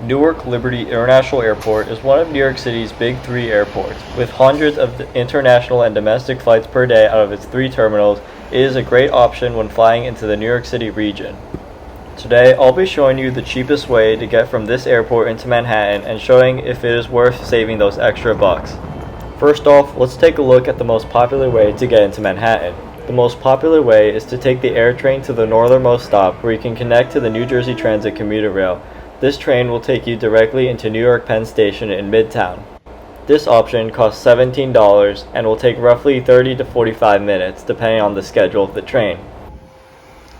Newark Liberty International Airport is one of New York City's big three airports. With hundreds of international and domestic flights per day out of its three terminals, it is a great option when flying into the New York City region. Today, I'll be showing you the cheapest way to get from this airport into Manhattan and showing if it is worth saving those extra bucks. First off, let's take a look at the most popular way to get into Manhattan. The most popular way is to take the AirTrain to the northernmost stop where you can connect to the New Jersey Transit commuter rail. This train will take you directly into Newark Penn Station in Midtown. This option costs $17 and will take roughly 30 to 45 minutes depending on the schedule of the train.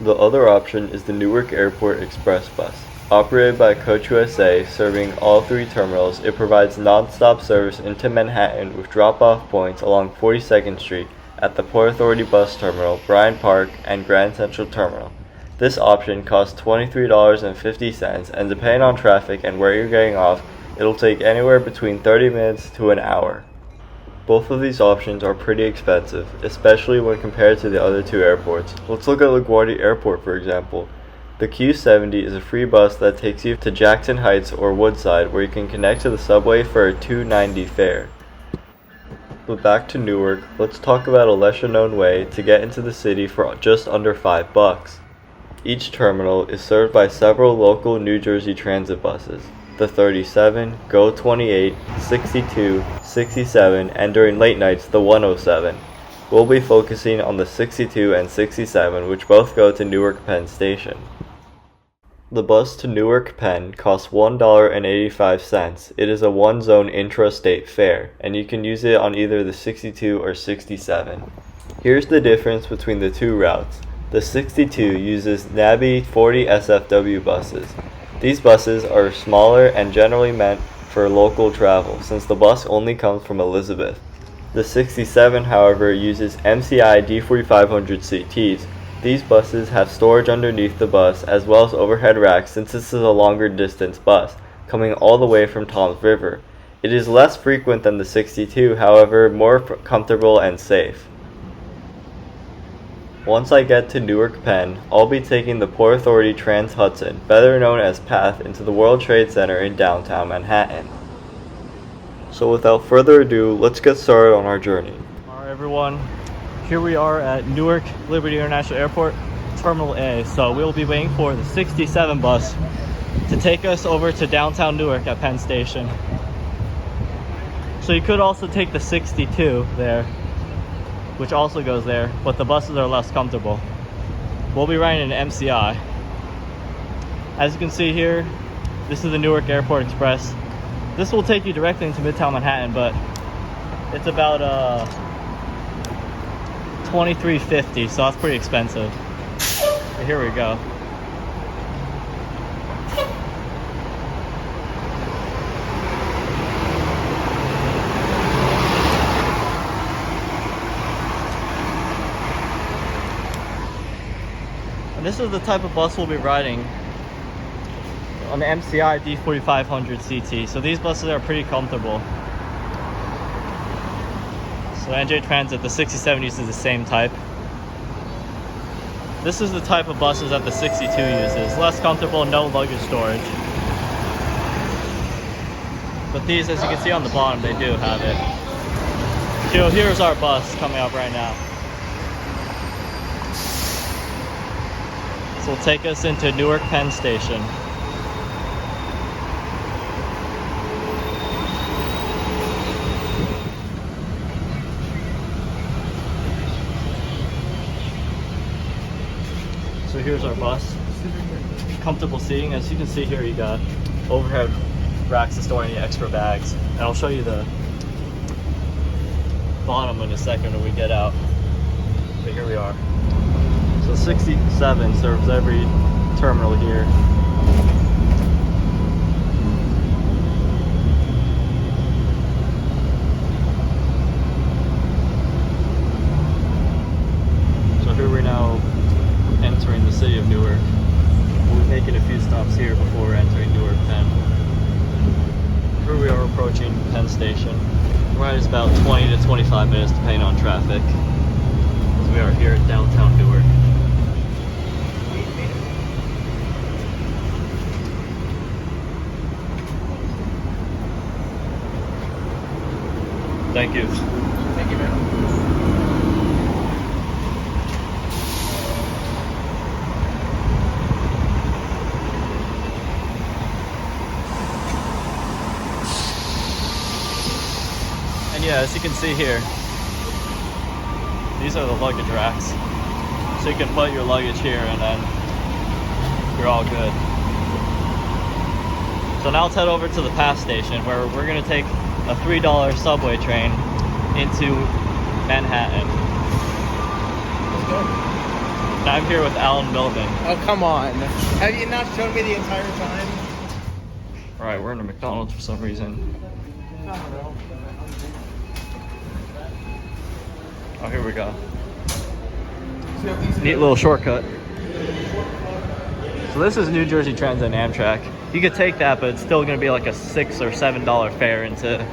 The other option is the Newark Airport Express Bus. Operated by Coach USA, serving all three terminals, it provides non-stop service into Manhattan with drop-off points along 42nd Street at the Port Authority Bus Terminal, Bryant Park, and Grand Central Terminal. This option costs $23.50, and depending on traffic and where you're getting off, it'll take anywhere between 30 minutes to an hour. Both of these options are pretty expensive, especially when compared to the other two airports. Let's look at LaGuardia Airport for example. The Q70 is a free bus that takes you to Jackson Heights or Woodside, where you can connect to the subway for a $2.90 fare. But back to Newark, let's talk about a lesser known way to get into the city for just under $5. Each terminal is served by several local New Jersey Transit buses. The 37, Go 28, 62, 67, and during late nights, the 107. We'll be focusing on the 62 and 67, which both go to Newark Penn Station. The bus to Newark Penn costs $1.85. It is a one-zone intra-state fare, and you can use it on either the 62 or 67. Here's the difference between the two routes. The 62 uses NABI 40 SFW buses. These buses are smaller and generally meant for local travel, since the bus only comes from Elizabeth. The 67, however, uses MCI D4500 CTs. These buses have storage underneath the bus as well as overhead racks, since this is a longer distance bus, coming all the way from Toms River. It is less frequent than the 62, however, more comfortable and safe. Once I get to Newark Penn, I'll be taking the Port Authority Trans-Hudson, better known as PATH, into the World Trade Center in downtown Manhattan. So without further ado, let's get started on our journey. Alright everyone, here we are at Newark Liberty International Airport, Terminal A. So we'll be waiting for the 67 bus to take us over to downtown Newark at Penn Station. So you could also take the 62 there, which also goes there, but the buses are less comfortable. We'll be riding an MCI. As you can see here, this is the Newark Airport Express. This will take you directly into Midtown Manhattan, but it's about $23.50, so that's pretty expensive. But here we go. And this is the type of bus we'll be riding on the MCI D4500 CT. So these buses are pretty comfortable. So NJ Transit, the 67 uses the same type. This is the type of buses that the 62 uses. Less comfortable, no luggage storage. But these, as you can see on the bottom, they do have it. So here's our bus coming up right now. This will take us into Newark Penn Station. So here's our bus. Comfortable seating. As you can see here, you got overhead racks to store any extra bags. And I'll show you the bottom in a second when we get out. But here we are. So 67 serves every terminal here. So here we're now entering the city of Newark. We'll be making a few stops here before we're entering Newark Penn. Here we are approaching Penn Station. The ride is about 20 to 25 minutes depending on traffic. So we are here in downtown Newark. Thank you. Thank you, man. And yeah, as you can see here, these are the luggage racks. So you can put your luggage here and then you're all good. So now let's head over to the PATH station where we're gonna take a $3 subway train into Manhattan. Let's go. Now I'm here with Alan Milman. Oh, come on. Have you not shown me the entire time? Alright, we're in a McDonald's for some reason. I don't know. Oh, here we go. See how easy Neat little shortcut. So this is New Jersey Transit and Amtrak. You could take that, but it's still going to be like a $6 or $7 fare into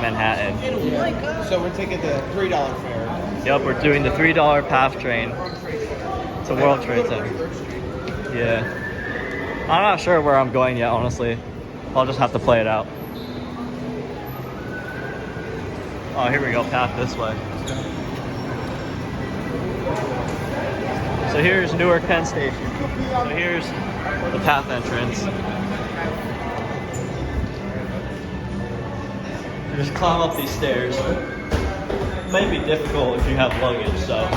Manhattan. Yeah. So we're taking the $3 fare. Yep, we're doing the $3 PATH train to World Trade Center. Yeah. I'm not sure where I'm going yet, honestly. I'll just have to play it out. Oh, here we go, PATH this way. So here's Newark Penn Station. So here's the PATH entrance. You just climb up these stairs. It might be difficult if you have luggage, so.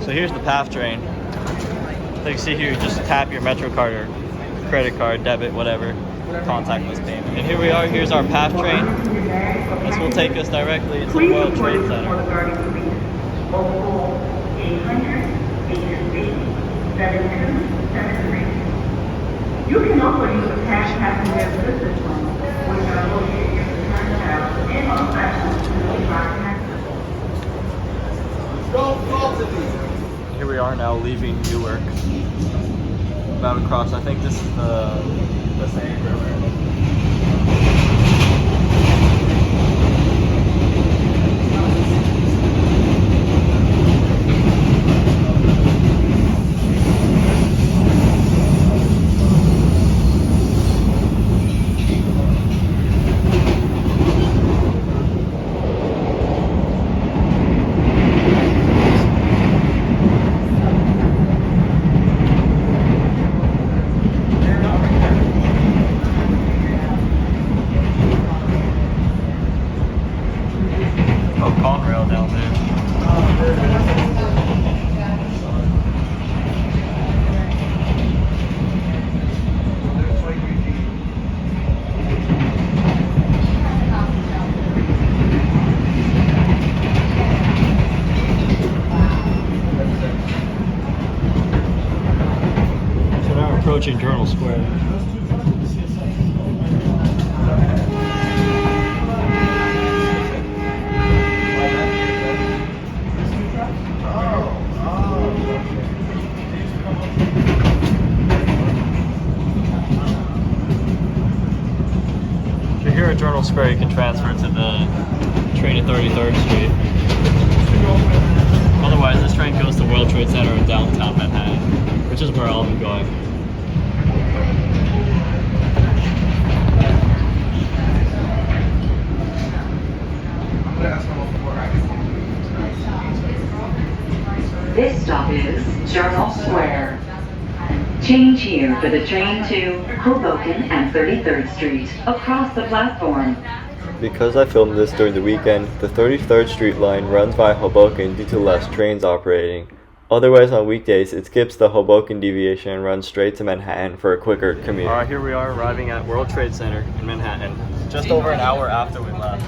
So here's the PATH train. So you can see here, you just tap your Metro card or credit card, debit, whatever, contactless payment. And here we are, here's our PATH train. This will take us directly to the World Trade Center. You can also use the cash passenger assistance loan, which are located in the turnstiles and on platforms to Here we are now leaving Newark. About to cross, I think this is the same river. Conrail down there. So now we're approaching Journal Square. Here at Journal Square, you can transfer to the train at 33rd Street. Otherwise, this train goes to World Trade Center in downtown Manhattan, which is where I'll be going. This stop is Journal Square. Change here for the train to Hoboken and 33rd Street across the platform. Because I filmed this during the weekend, the 33rd Street line runs by Hoboken due to less trains operating. Otherwise, on weekdays, it skips the Hoboken deviation and runs straight to Manhattan for a quicker commute. Alright, here we are arriving at World Trade Center in Manhattan, just over an hour after we left.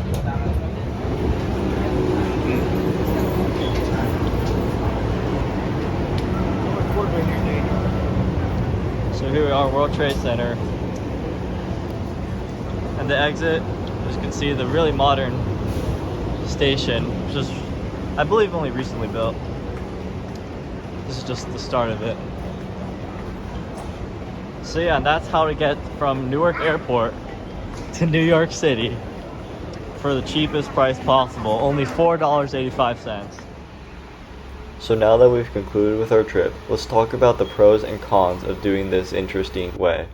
So here we are, World Trade Center. And the exit, as you can see, the really modern station, which is, I believe, only recently built. This is just the start of it. So yeah, and that's how to get from Newark Airport to New York City. for the cheapest price possible, only $4.85. So now that we've concluded with our trip, let's talk about the pros and cons of doing this interesting way.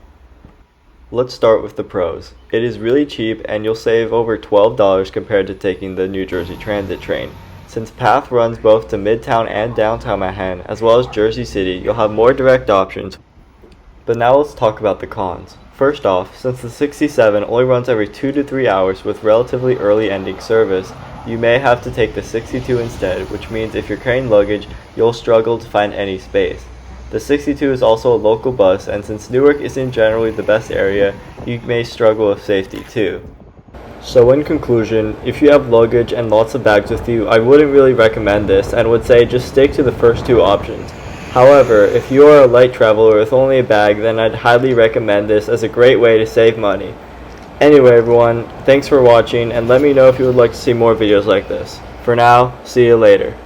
Let's start with the pros. It is really cheap and you'll save over $12 compared to taking the New Jersey Transit train. Since PATH runs both to Midtown and downtown Manhattan, as well as Jersey City, you'll have more direct options. But now let's talk about the cons. First off, since the 67 only runs every 2 to 3 hours with relatively early ending service, you may have to take the 62 instead, which means if you're carrying luggage, you'll struggle to find any space. The 62 is also a local bus, and since Newark isn't generally the best area, you may struggle with safety too. So in conclusion, if you have luggage and lots of bags with you, I wouldn't really recommend this and would say just stick to the first two options. However, if you are a light traveler with only a bag, then I'd highly recommend this as a great way to save money. Anyway everyone, thanks for watching and let me know if you would like to see more videos like this. For now, see you later.